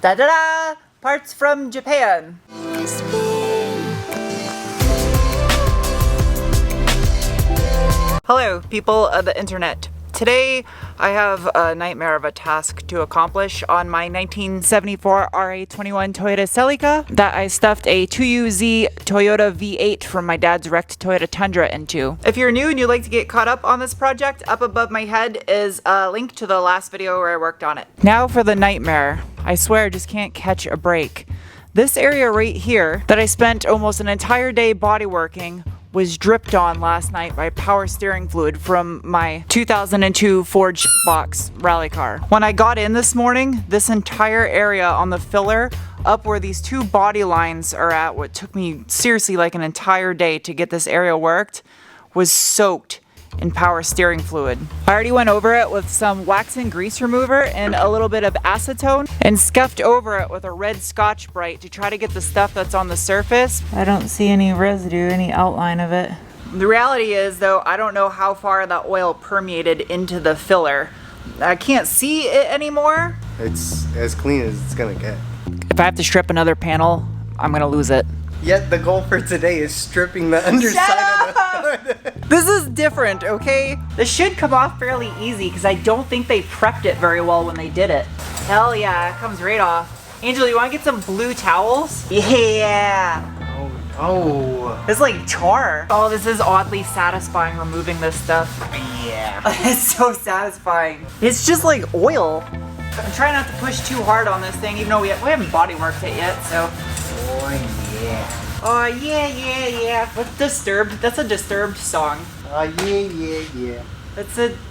Da-da-da! Parts from Japan. Hello, people of the internet. Today, I have a nightmare of a task to accomplish on my 1974 RA21 Toyota Celica that I stuffed a 2UZ Toyota V8 from my dad's wrecked Toyota Tundra into. If you're new and you'd like to get caught up on this project, up above my head is a link to the last video where I worked on it. Now for the nightmare. I swear I just can't catch a break. This area right here that I spent almost an entire day bodyworking was dripped on last night by power steering fluid from my 2002 Ford box rally car. When I got in this morning, this entire area on the filler up where these two body lines are at, what took me seriously like an entire day to get this area worked, was soaked in power steering fluid. I already went over it with some wax and grease remover and a little bit of acetone and scuffed over it with a red Scotch-Brite to try to get the stuff that's on the surface. I don't see any residue, any outline of it. The reality is though, I don't know how far that oil permeated into the filler. I can't see it anymore. It's as clean as it's gonna get. If I have to strip another panel, I'm gonna lose it. Yet the goal for today is stripping the underside of the hood. This is different, okay? This should come off fairly easy because I don't think they prepped it very well when they did it. Hell yeah, it comes right off. Angel, you want to get some blue towels? Yeah. Oh. It's like tar. Oh, this is oddly satisfying removing this stuff. Yeah. It's so satisfying. It's just like oil. I'm trying not to push too hard on this thing, even though we haven't body worked it yet, so. Oh yeah. Oh yeah, yeah, yeah. What's Disturbed? That's a Disturbed song. Oh yeah.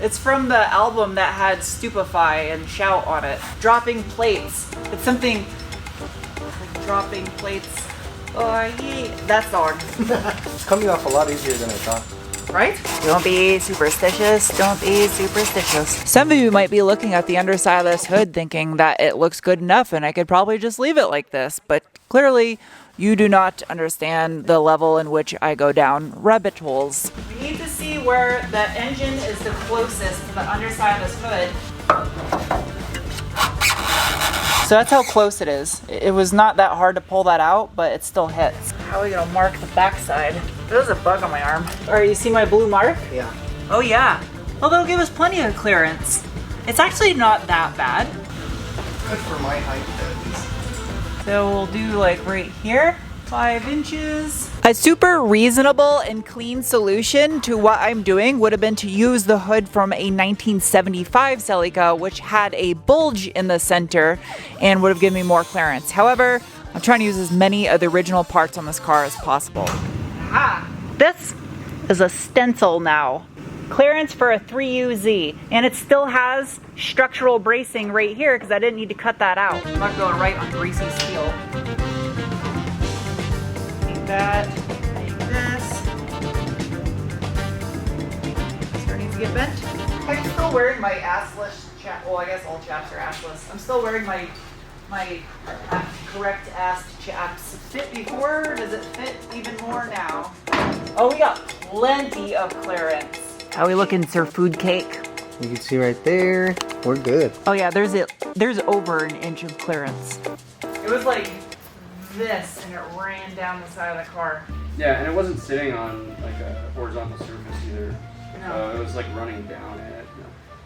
It's from the album that had Stupefy and Shout on it. Dropping Plates. It's something like Dropping Plates. Oh yeah, that song. It's coming off a lot easier than I thought. Right? Don't be superstitious. Don't be superstitious. Some of you might be looking at the underside of this hood thinking that it looks good enough and I could probably just leave it like this, but clearly you do not understand the level in which I go down rabbit holes. We need to see where the engine is the closest to the underside of this hood. So that's how close it is. It was not that hard to pull that out, but it still hits. How are we gonna mark the backside? There's a bug on my arm. Alright, you see my blue mark? Yeah. Oh yeah. Well, that'll give us plenty of clearance. It's actually not that bad. Good for my height, at least. So we'll do like right here, 5 inches. A super reasonable and clean solution to what I'm doing would have been to use the hood from a 1975 Celica, which had a bulge in the center and would have given me more clearance. However, I'm trying to use as many of the original parts on this car as possible. Aha! This is a stencil now. Clearance for a 3UZ, and it still has structural bracing right here because I didn't need to cut that out. I'm not going right on greasy steel. Take that, take this. Starting to get bent. I'm still wearing my assless chap. Well, I guess all chaps are assless. I'm still wearing my correct ass chaps. Fit before? Does it fit even more now? Oh, we got plenty of clearance. How are we looking, Sir Food Cake? You can see right there. We're good. Oh yeah, there's over an inch of clearance. It was like this, and it ran down the side of the car. Yeah, and it wasn't sitting on like a horizontal surface either. No. It was like running down it.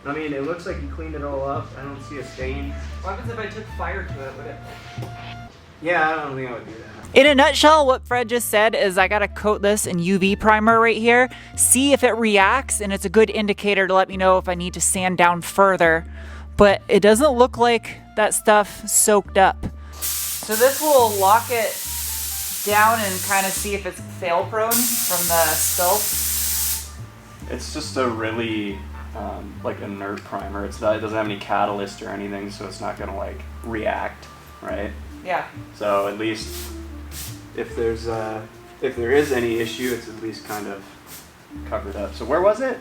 I mean, it looks like you cleaned it all up. I don't see a stain. What happens if I took fire to it? Would it? Yeah, I don't think I would do that. In a nutshell, what Fred just said is I gotta coat this in UV primer right here, see if it reacts, and it's a good indicator to let me know if I need to sand down further. But it doesn't look like that stuff soaked up. So this will lock it down and kind of see if it's fail prone from the spill. It's just a really like inert primer. It doesn't have any catalyst or anything, so it's not gonna like react, right? Yeah. So at least if there is any issue, it's at least kind of covered up. So where was it?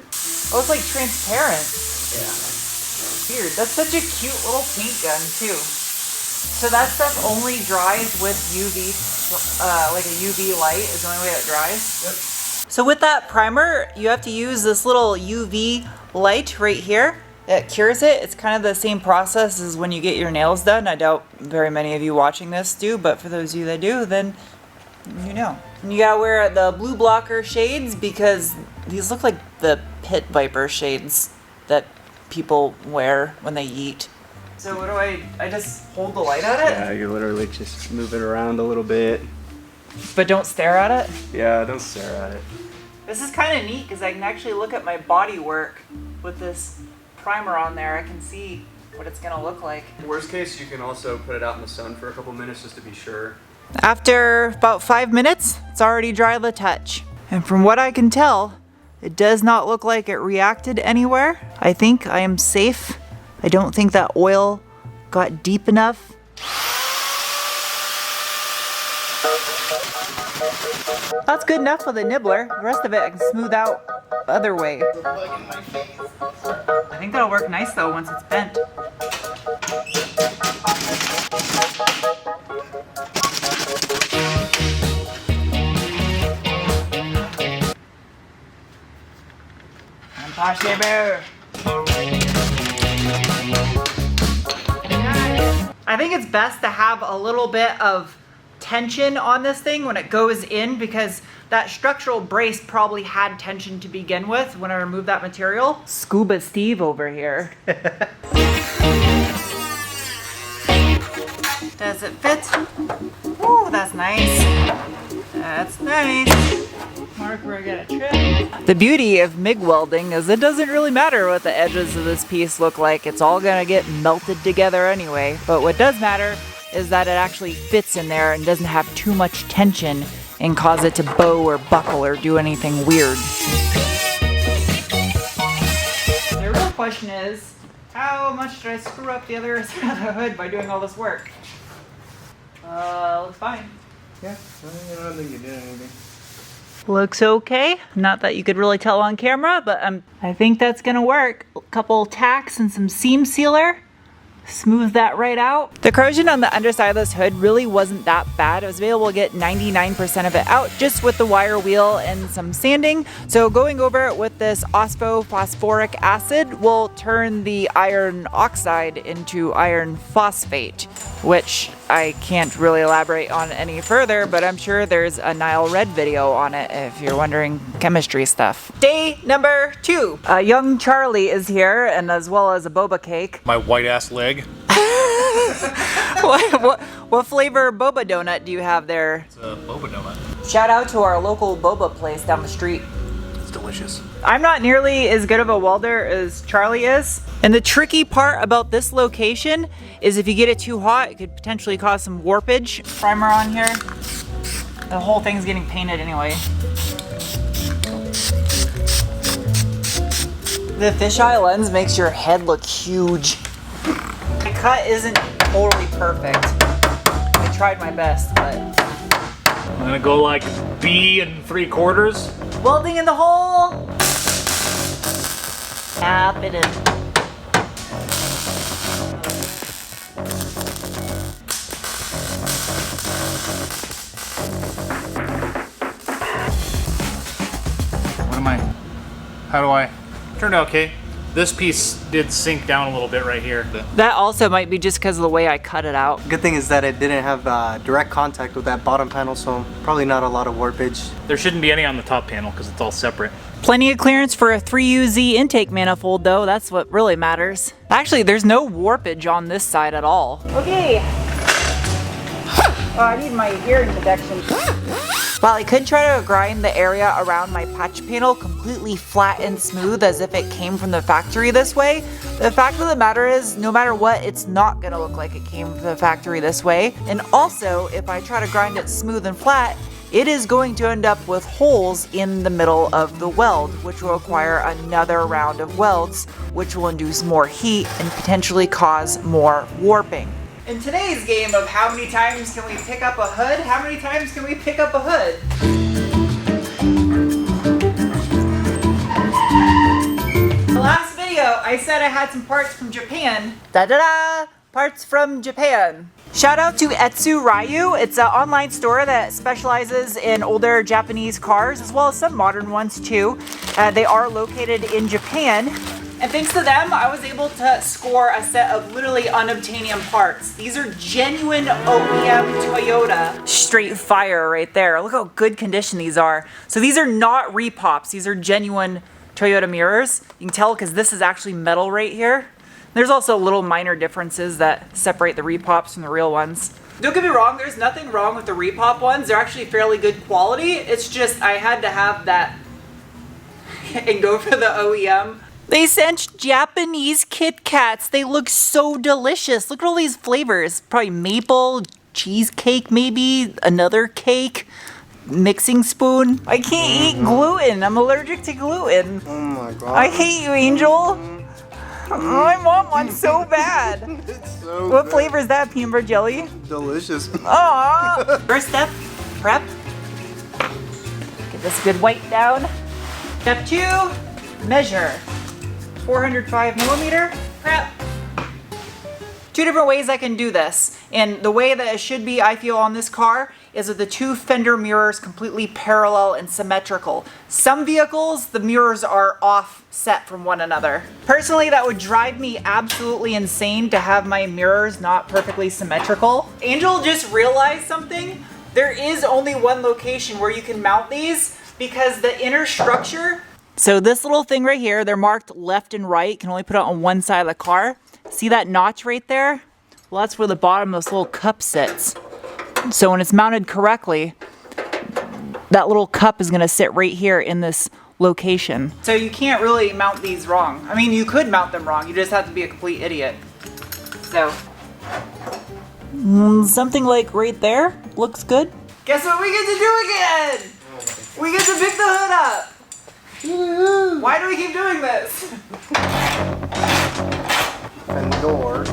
Oh, it's like transparent. Yeah. Weird. That's such a cute little paint gun too. So that stuff only dries with UV, like a UV light is the only way it dries? Yep. So with that primer, you have to use this little UV light right here. it cures it. It's kind of the same process as when you get your nails done. I doubt very many of you watching this do, but for those of you that do, then you know. And you gotta wear the blue blocker shades because these look like the pit viper shades that people wear when they eat. So what do I just hold the light at it? Yeah, you literally just move it around a little bit. But don't stare at it? Yeah, don't stare at it. This is kind of neat because I can actually look at my body work with this primer on there. I can see what it's gonna look like. Worst case, you can also put it out in the sun for a couple minutes just to be sure. After about 5 minutes, it's already dry to the touch. And from what I can tell, it does not look like it reacted anywhere. I think I am safe. I don't think that oil got deep enough. That's good enough with a nibbler. The rest of it I can smooth out the other way. I think that'll work nice though once it's bent. Impossible. I think it's best to have a little bit of tension on this thing when it goes in because that structural brace probably had tension to begin with when I removed that material. Scuba Steve over here. Does it fit? Ooh, that's nice. That's nice. Mark, we're gonna trim. The beauty of MIG welding is it doesn't really matter what the edges of this piece look like. It's all gonna get melted together anyway. But what does matter is that it actually fits in there and doesn't have too much tension and cause it to bow or buckle or do anything weird. The real question is, how much did I screw up the other side of the hood by doing all this work? Looks fine. Yeah, I don't think you did anything. Looks okay. Not that you could really tell on camera, but I think that's gonna work. A couple tacks and some seam sealer. Smooth that right out. The corrosion on the underside of this hood really wasn't that bad. I was able to get 99% of it out just with the wire wheel and some sanding. So going over it with this phosphoric acid will turn the iron oxide into iron phosphate, which I can't really elaborate on any further, but I'm sure there's a Nile Red video on it if you're wondering chemistry stuff. Day number 2. Young Charlie is here, and as well as a boba cake. My white ass leg. What flavor boba donut do you have there? It's a boba donut. Shout out to our local boba place down the street. It's delicious. I'm not nearly as good of a welder as Charlie is. And the tricky part about this location is if you get it too hot, it could potentially cause some warpage. Primer on here. The whole thing's getting painted anyway. The fisheye lens makes your head look huge. The cut isn't totally perfect. I tried my best, but... I'm gonna go like B and 3/4. Welding in the hole! Tap it in. How do I? Turned out okay. This piece did sink down a little bit right here. That also might be just because of the way I cut it out. Good thing is that it didn't have direct contact with that bottom panel, so probably not a lot of warpage. There shouldn't be any on the top panel because it's all separate. Plenty of clearance for a 3UZ intake manifold though, that's what really matters. Actually, there's no warpage on this side at all. Okay. Oh, I need my hearing protection. While I could try to grind the area around my patch panel completely flat and smooth as if it came from the factory this way, the fact of the matter is, no matter what, it's not gonna look like it came from the factory this way. And also, if I try to grind it smooth and flat, it is going to end up with holes in the middle of the weld, which will require another round of welds, which will induce more heat and potentially cause more warping. In today's game of how many times can we pick up a hood, how many times can we pick up a hood? The last video, I said I had some parts from Japan. Da-da-da! Parts from Japan. Shout out to Etsu Ryu. It's an online store that specializes in older Japanese cars as well as some modern ones too. They are located in Japan. And thanks to them, I was able to score a set of literally unobtainium parts. These are genuine OEM Toyota. Straight fire right there. Look how good condition these are. So these are not repops. These are genuine Toyota mirrors. You can tell because this is actually metal right here. There's also little minor differences that separate the repops from the real ones. Don't get me wrong, there's nothing wrong with the repop ones. They're actually fairly good quality. It's just I had to have that and go for the OEM. They sent Japanese Kit Kats. They look so delicious. Look at all these flavors. Probably maple, cheesecake maybe, another cake, mixing spoon. I can't eat gluten. I'm allergic to gluten. Oh my god. I hate you, Angel. I want one so bad. It's so What good. flavor is that? Peanut butter jelly? Delicious. Aww. First step, prep. Get this good white down. Step 2, measure. 405 millimeter, prep. 2 different ways I can do this. And the way that it should be, I feel, on this car is with the 2 fender mirrors completely parallel and symmetrical. Some vehicles, the mirrors are offset from one another. Personally, that would drive me absolutely insane to have my mirrors not perfectly symmetrical. Angel just realized something. There is only one location where you can mount these because the inner structure. So this little thing right here, they're marked left and right, can only put it on one side of the car. See that notch right there? Well, that's where the bottom of this little cup sits. So when it's mounted correctly, that little cup is gonna sit right here in this location. So you can't really mount these wrong. I mean, you could mount them wrong, you just have to be a complete idiot. So, something like right there looks good. Guess what we get to do again? We get to pick the hood up. Why do we keep doing this? And door.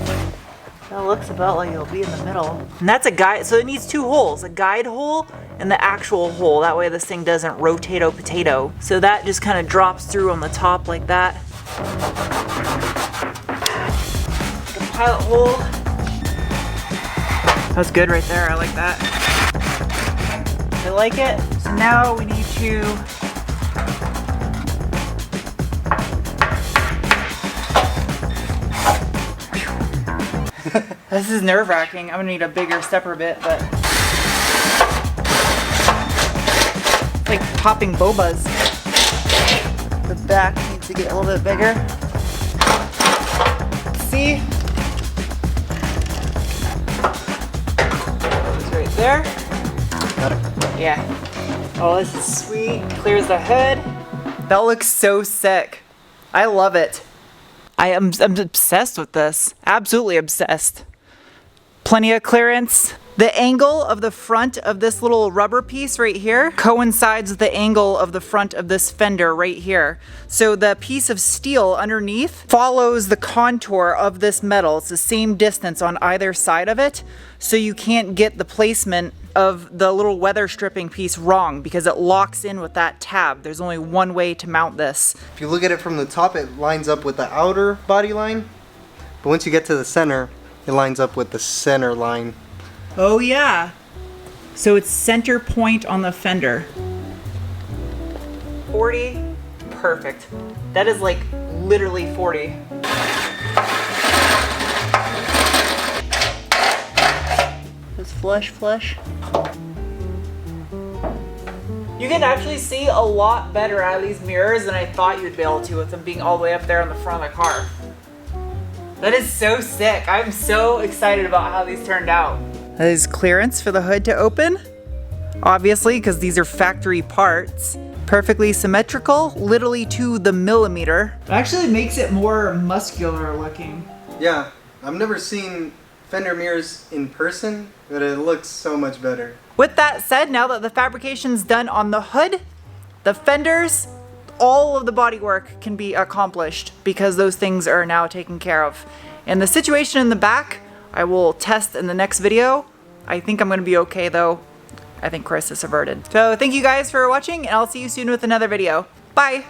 That looks about like it'll be in the middle. And that's a guide, so it needs 2 holes, a guide hole and the actual hole. That way this thing doesn't rotate-o potato. So that just kind of drops through on the top like that. The pilot hole. That's good right there, I like that. I like it. So now we need to This is nerve-wracking. I'm gonna need a bigger stepper bit, but it's like popping bobas. The back needs to get a little bit bigger. See? It's right there. Yeah. Oh, this is sweet. Clears the hood. That looks so sick. I love it. I'm obsessed with this. Absolutely obsessed. Plenty of clearance. The angle of the front of this little rubber piece right here coincides with the angle of the front of this fender right here. So the piece of steel underneath follows the contour of this metal. It's the same distance on either side of it. So you can't get the placement of the little weather stripping piece wrong because it locks in with that tab. There's only one way to mount this. If you look at it from the top, it lines up with the outer body line. But once you get to the center, it lines up with the center line. Oh yeah. So it's center point on the fender. 40, perfect. That is like literally 40. Just flush. You can actually see a lot better out of these mirrors than I thought you'd be able to with them being all the way up there on the front of the car. That is so sick. I'm so excited about how these turned out. That is clearance for the hood to open. Obviously, because these are factory parts. Perfectly symmetrical, literally to the millimeter. It actually makes it more muscular looking. Yeah, I've never seen fender mirrors in person, but it looks so much better. With that said, now that the fabrication's done on the hood, the fenders, all of the bodywork can be accomplished because those things are now taken care of. And the situation in the back, I will test in the next video. I think I'm gonna be okay though. I think crisis averted. So thank you guys for watching and I'll see you soon with another video. Bye.